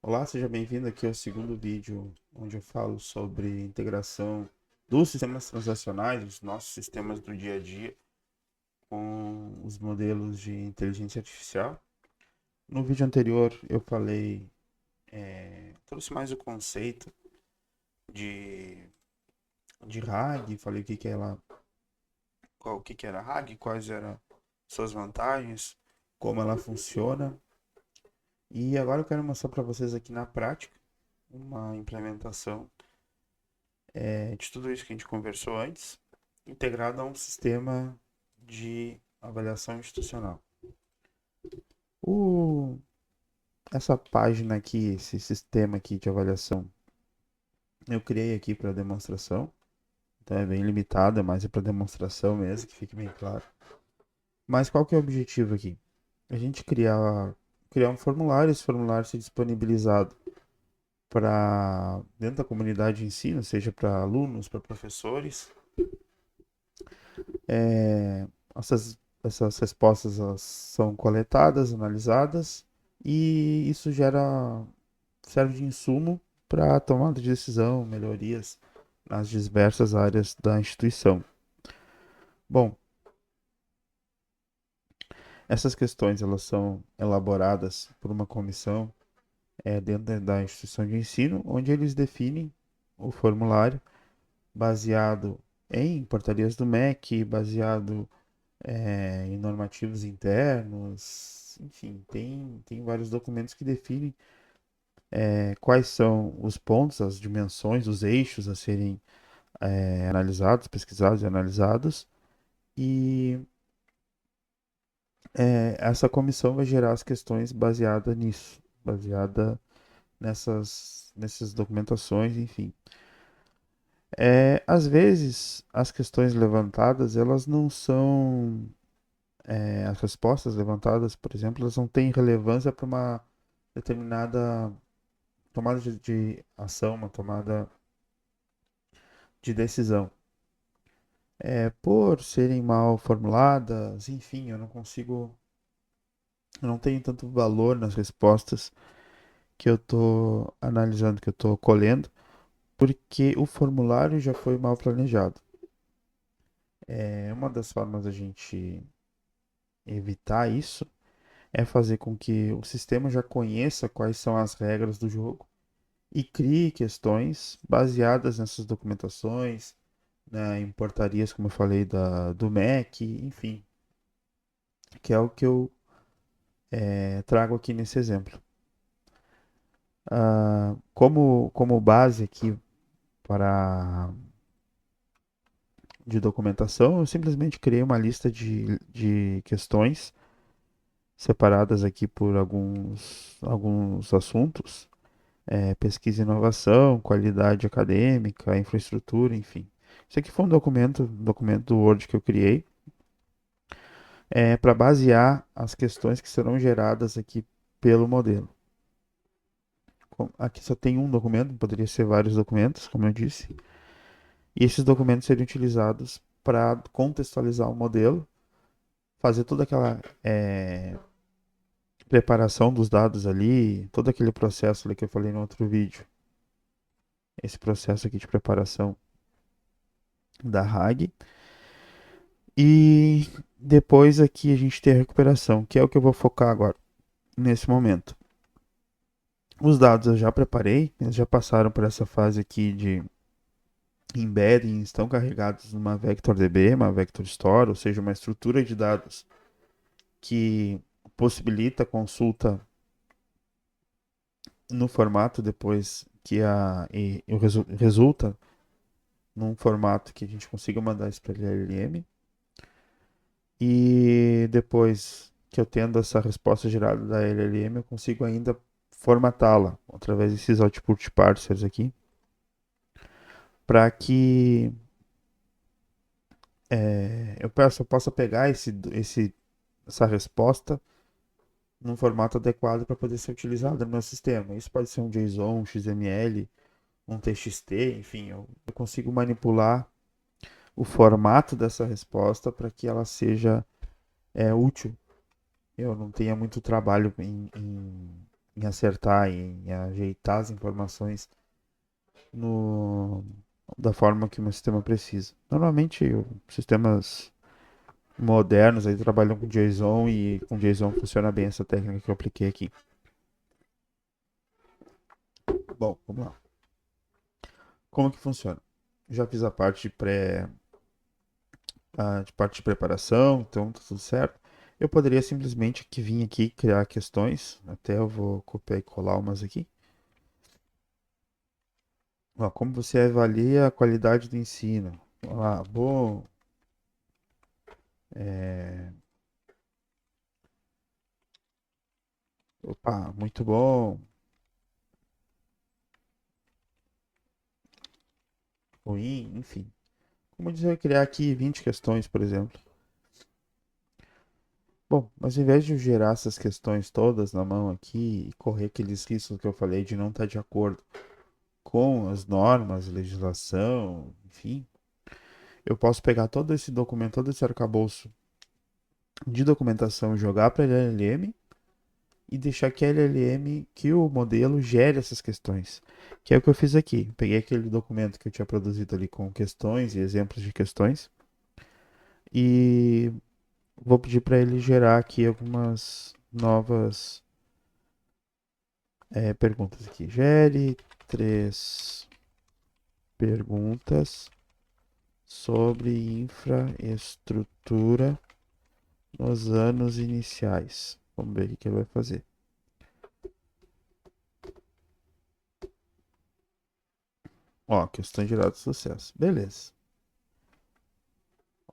Olá, seja bem-vindo aqui ao segundo vídeo, onde eu falo sobre integração dos sistemas transacionais, os nossos sistemas do dia a dia, com os modelos de inteligência artificial. No vídeo anterior eu falei, trouxe mais o conceito de, de RAG, falei o que que era RAG, quais eram suas vantagens, como ela funciona. E agora eu quero mostrar para vocês aqui na prática uma implementação de tudo isso que a gente conversou antes, integrado a um sistema de avaliação institucional. O, essa página aqui, esse sistema aqui de avaliação, eu criei aqui para demonstração, então é bem limitado, é mais para demonstração mesmo, que fique bem claro. Mas qual que é o objetivo aqui? A gente criar um formulário, esse formulário ser disponibilizado para dentro da comunidade de ensino, seja para alunos, para professores. É, essas respostas elas são coletadas, analisadas e isso serve de insumo para a tomada de decisão, melhorias nas diversas áreas da instituição. Bom, essas questões elas são elaboradas por uma comissão dentro da instituição de ensino, onde eles definem o formulário baseado em portarias do MEC, baseado em normativos internos, enfim, tem vários documentos que definem quais são os pontos, as dimensões, os eixos a serem analisados, pesquisados e analisados, e essa comissão vai gerar as questões baseada nisso, baseada nessas documentações, enfim. Às vezes, as questões levantadas, elas não são as respostas levantadas, por exemplo, elas não têm relevância para uma determinada tomada de ação, uma tomada de decisão. Por serem mal formuladas, enfim, eu não tenho tanto valor nas respostas que eu estou analisando, que eu estou colhendo, porque o formulário já foi mal planejado. Uma das formas da gente evitar isso é fazer com que o sistema já conheça quais são as regras do jogo e crie questões baseadas nessas documentações, né, em portarias, como eu falei, do MEC, enfim, que é o que eu trago aqui nesse exemplo. Como base aqui para de documentação, eu simplesmente criei uma lista de questões separadas aqui por alguns assuntos, pesquisa e inovação, qualidade acadêmica, infraestrutura, enfim. Isso aqui foi um documento do Word que eu criei, para basear as questões que serão geradas aqui pelo modelo. Aqui só tem um documento, poderia ser vários documentos, como eu disse, e esses documentos seriam utilizados para contextualizar o modelo, fazer toda aquela preparação dos dados ali, todo aquele processo ali que eu falei no outro vídeo, esse processo aqui de preparação da RAG. E depois aqui a gente tem a recuperação, que é o que eu vou focar agora, nesse momento. Os dados eu já preparei, eles já passaram por essa fase aqui de embedding, estão carregados numa VectorDB, uma Vector Store, ou seja, uma estrutura de dados que possibilita a consulta no formato depois que resulta num formato que a gente consiga mandar isso para LLM. E depois que eu tendo essa resposta gerada da LLM, eu consigo ainda formatá-la através desses output parsers aqui, para que eu possa pegar essa resposta num formato adequado para poder ser utilizado no meu sistema. Isso pode ser um JSON, um XML, um TXT, enfim, eu consigo manipular o formato dessa resposta para que ela seja útil. Eu não tenha muito trabalho em em acertar, em ajeitar as informações no, da forma que o meu sistema precisa. Normalmente, sistemas modernos aí trabalham com JSON e com JSON funciona bem essa técnica que eu apliquei aqui. Bom, vamos lá. Como que funciona? Já fiz a parte de parte de preparação, então tá tudo certo. Eu poderia simplesmente vir aqui criar questões, até eu vou copiar e colar umas aqui. Ó, como você avalia a qualidade do ensino? Ah, bom, é, opa, muito bom, ruim, enfim. Como dizer, criar aqui 20 questões, por exemplo. Bom, mas ao invés de eu gerar essas questões todas na mão aqui e correr aqueles riscos que eu falei de não estar de acordo com as normas, legislação, enfim, eu posso pegar todo esse documento, todo esse arcabouço de documentação, jogar para a LLM e deixar que a LLM, que o modelo gere essas questões. Que é o que eu fiz aqui. Peguei aquele documento que eu tinha produzido ali com questões e exemplos de questões e vou pedir para ele gerar aqui algumas novas perguntas aqui. Gere 3 perguntas sobre infraestrutura nos anos iniciais. Vamos ver o que ele vai fazer. Ó, questão gerada de sucesso. Beleza.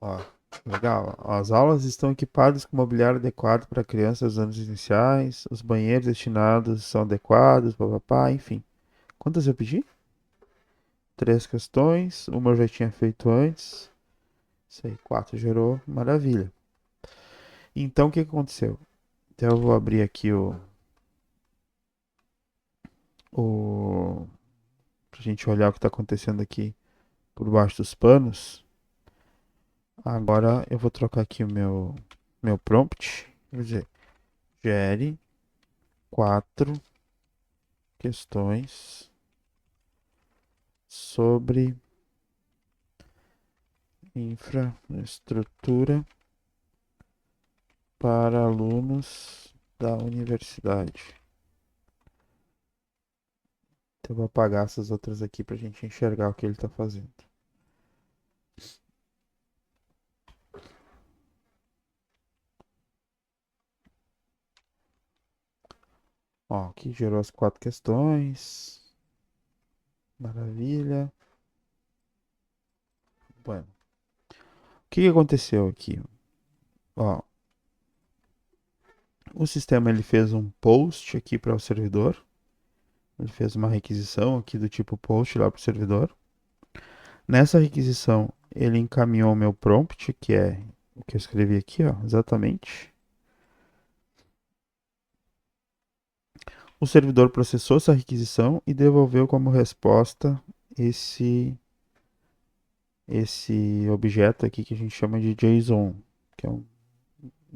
Ó, legal. Ó, as aulas estão equipadas com mobiliário adequado para crianças dos anos iniciais. Os banheiros destinados são adequados, papapá, enfim. Quantas eu pedi? 3 questões. Uma eu já tinha feito antes. Isso aí, 4 gerou. Maravilha. Então, o que aconteceu? Então, eu vou abrir aqui pra gente olhar o que está acontecendo aqui por baixo dos panos. Agora eu vou trocar aqui o meu prompt. Vou dizer, gere 4 questões sobre infraestrutura para alunos da universidade. Então eu vou apagar essas outras aqui para a gente enxergar o que ele está fazendo. Ó, aqui gerou as 4 questões. Maravilha. Bueno, o que aconteceu aqui? Ó, o sistema ele fez um post aqui para o servidor. Ele fez uma requisição aqui do tipo post lá para o servidor. Nessa requisição, ele encaminhou o meu prompt, que é o que eu escrevi aqui, ó, exatamente. O servidor processou essa requisição e devolveu como resposta esse esse objeto aqui que a gente chama de JSON, que é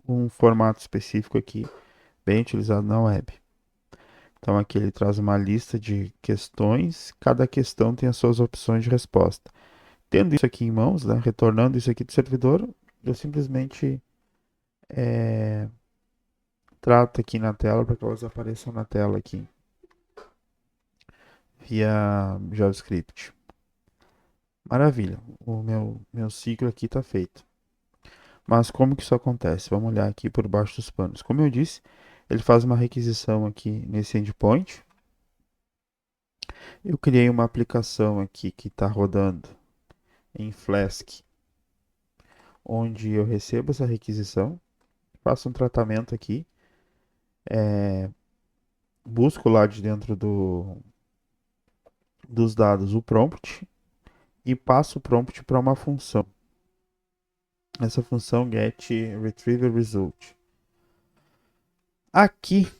um formato específico aqui, bem utilizado na web. Então aqui ele traz uma lista de questões, cada questão tem as suas opções de resposta. Tendo isso aqui em mãos, né, retornando isso aqui do servidor, eu simplesmente trato aqui na tela para que elas apareçam na tela aqui via JavaScript. Maravilha, o meu ciclo aqui está feito. Mas como que isso acontece? Vamos olhar aqui por baixo dos panos. Como eu disse, ele faz uma requisição aqui nesse endpoint. Eu criei uma aplicação aqui que está rodando em Flask, onde eu recebo essa requisição, faço um tratamento aqui, busco lá de dentro dos dados o prompt e passo o prompt para uma função. Essa função get retriever result. Aqui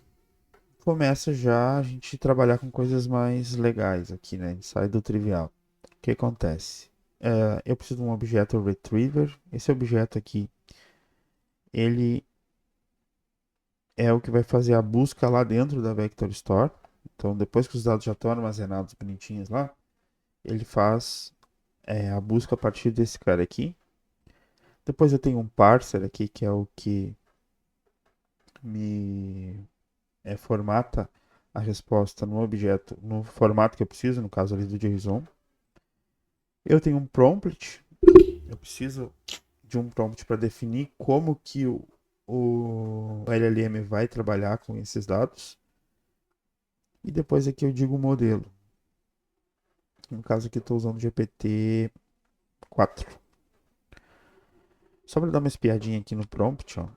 começa já a gente trabalhar com coisas mais legais aqui, né? A gente sai do trivial. O que acontece? Eu preciso de um objeto retriever. Esse objeto aqui, ele é o que vai fazer a busca lá dentro da Vector Store. Então, depois que os dados já estão armazenados bonitinhos lá, ele faz a busca a partir desse cara aqui. Depois eu tenho um parser aqui, que é o que me formata a resposta no objeto, no formato que eu preciso, no caso ali do JSON. Eu tenho um prompt, eu preciso de um prompt para definir como que o LLM vai trabalhar com esses dados. E depois aqui eu digo o modelo. No caso aqui eu estou usando o GPT-4. Só para dar uma espiadinha aqui no prompt, ó.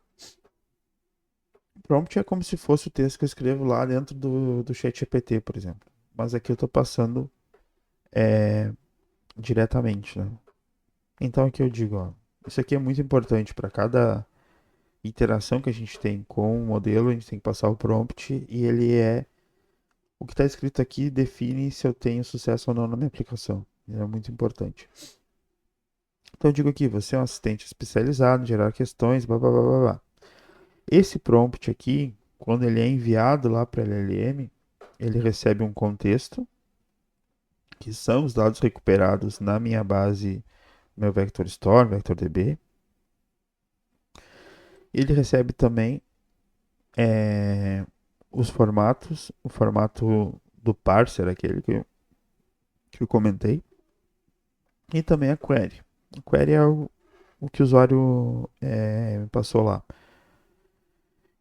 O prompt é como se fosse o texto que eu escrevo lá dentro do chat GPT, por exemplo. Mas aqui eu estou passando diretamente, né? Então aqui eu digo, ó, isso aqui é muito importante para cada interação que a gente tem com o modelo, a gente tem que passar o prompt e o que está escrito aqui define se eu tenho sucesso ou não na minha aplicação. É muito importante. Então eu digo aqui, você é um assistente especializado em gerar questões, blá blá blá blá blá. Esse prompt aqui, quando ele é enviado lá para a LLM, ele recebe um contexto, que são os dados recuperados na minha base, meu Vector Store, VectorDB. Ele recebe também os formatos, o formato do parser, aquele que eu comentei, e também a query. A query é o que o usuário me passou lá.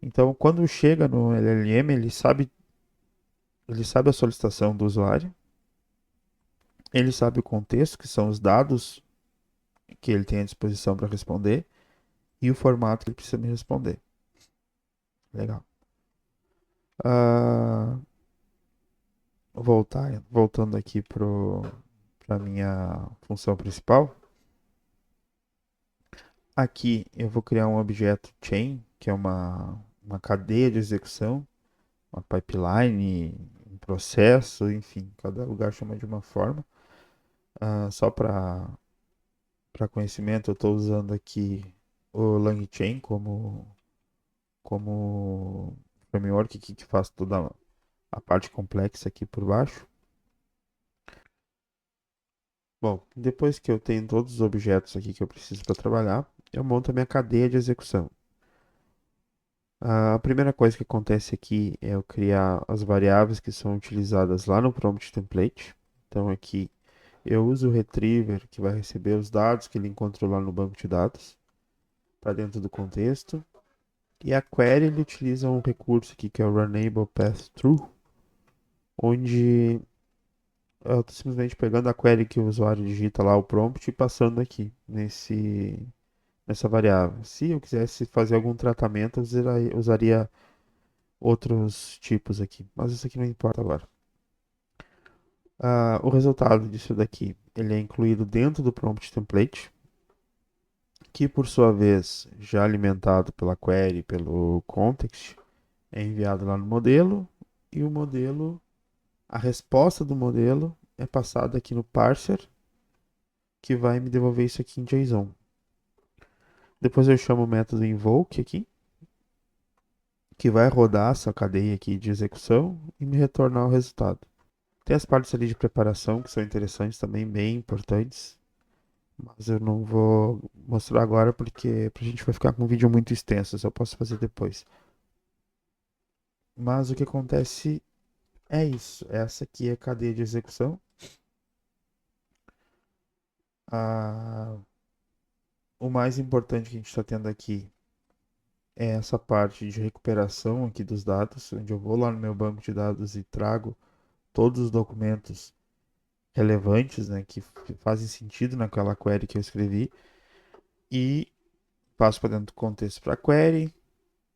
Então, quando chega no LLM, ele sabe a solicitação do usuário, ele sabe o contexto, que são os dados que ele tem à disposição para responder, e o formato que ele precisa me responder. Legal. Ah, voltando aqui para minha função principal. Aqui eu vou criar um objeto chain, que é uma cadeia de execução, uma pipeline, um processo, enfim, cada lugar chama de uma forma. Só para conhecimento, eu estou usando aqui o LangChain como framework que faz toda a parte complexa aqui por baixo. Bom, depois que eu tenho todos os objetos aqui que eu preciso para trabalhar, eu monto a minha cadeia de execução. A primeira coisa que acontece aqui é eu criar as variáveis que são utilizadas lá no prompt template. Então aqui eu uso o retriever que vai receber os dados que ele encontrou lá no banco de dados para dentro do contexto. E a query ele utiliza um recurso aqui que é o Runnable Path Through, onde eu estou simplesmente pegando a query que o usuário digita lá o prompt e passando aqui nessa variável. Se eu quisesse fazer algum tratamento, eu usaria outros tipos aqui, mas isso aqui não importa agora. O resultado disso daqui, ele é incluído dentro do prompt template, que por sua vez, já alimentado pela query, pelo context, é enviado lá no modelo, e o modelo, a resposta do modelo é passada aqui no parser, que vai me devolver isso aqui em JSON. Depois eu chamo o método invoke aqui, que vai rodar essa cadeia aqui de execução e me retornar o resultado. Tem as partes ali de preparação que são interessantes também, bem importantes. Mas eu não vou mostrar agora porque a gente vai ficar com um vídeo muito extenso, só posso fazer depois. Mas o que acontece é isso. Essa aqui é a cadeia de execução. Ah, o mais importante que a gente está tendo aqui é essa parte de recuperação aqui dos dados, onde eu vou lá no meu banco de dados e trago todos os documentos relevantes, né, que fazem sentido naquela query que eu escrevi e passo para dentro do contexto para a query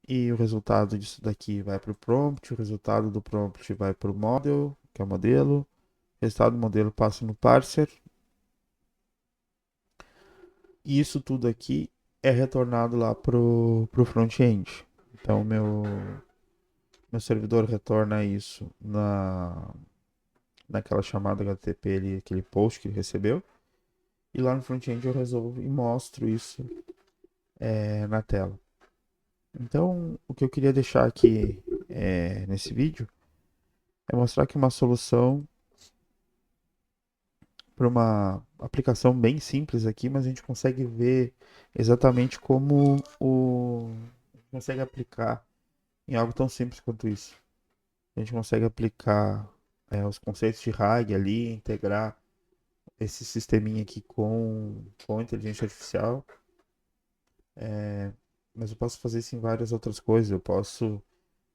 e o resultado disso daqui vai para o prompt, o resultado do prompt vai para o model, que é o modelo, o resultado do modelo passa no parser e isso tudo aqui é retornado lá pro front-end. Então meu servidor retorna isso naquela chamada HTTP ali, aquele post que ele recebeu. E lá no front-end eu resolvo e mostro isso na tela. Então, o que eu queria deixar aqui nesse vídeo é mostrar que uma solução para uma aplicação bem simples aqui, mas a gente consegue ver exatamente como consegue aplicar em algo tão simples quanto isso. A gente consegue aplicar os conceitos de RAG ali, integrar esse sisteminha aqui com inteligência artificial. Mas eu posso fazer isso em várias outras coisas. Eu posso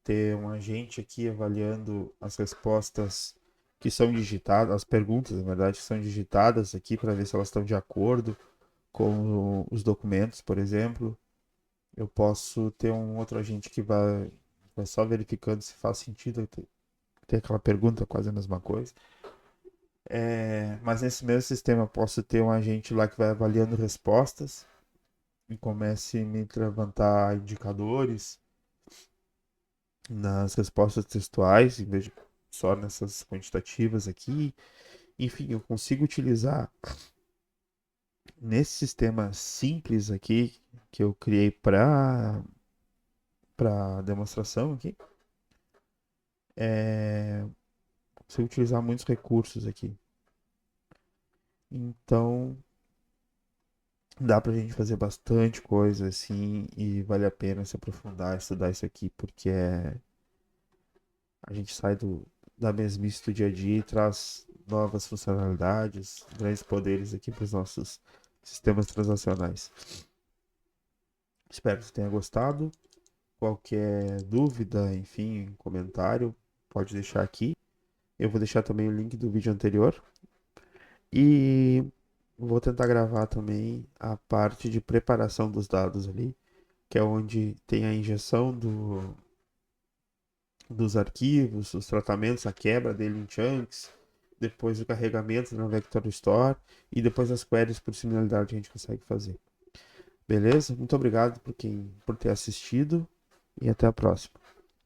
ter um agente aqui avaliando as respostas que são digitadas, as perguntas, na verdade, que são digitadas aqui para ver se elas estão de acordo com os documentos, por exemplo. Eu posso ter um outro agente que vai só verificando se faz sentido ter aquela pergunta, quase a mesma coisa. Mas nesse mesmo sistema eu posso ter um agente lá que vai avaliando respostas e comece a me levantar indicadores nas respostas textuais, em vez de só nessas quantitativas aqui. Enfim, eu consigo utilizar nesse sistema simples aqui que eu criei para demonstração aqui, consigo utilizar muitos recursos aqui. Então, dá pra gente fazer bastante coisa assim e vale a pena se aprofundar, estudar isso aqui, porque a gente sai da mesmice do dia a dia e traz novas funcionalidades, grandes poderes aqui para os nossos sistemas transacionais. Espero que você tenha gostado. Qualquer dúvida, enfim, comentário, pode deixar aqui. Eu vou deixar também o link do vídeo anterior. E vou tentar gravar também a parte de preparação dos dados ali, que é onde tem a injeção dos arquivos, os tratamentos, a quebra dele em chunks, depois o carregamento no Vector Store e depois as queries por similaridade a gente consegue fazer. Beleza? Muito obrigado por ter assistido e até a próxima.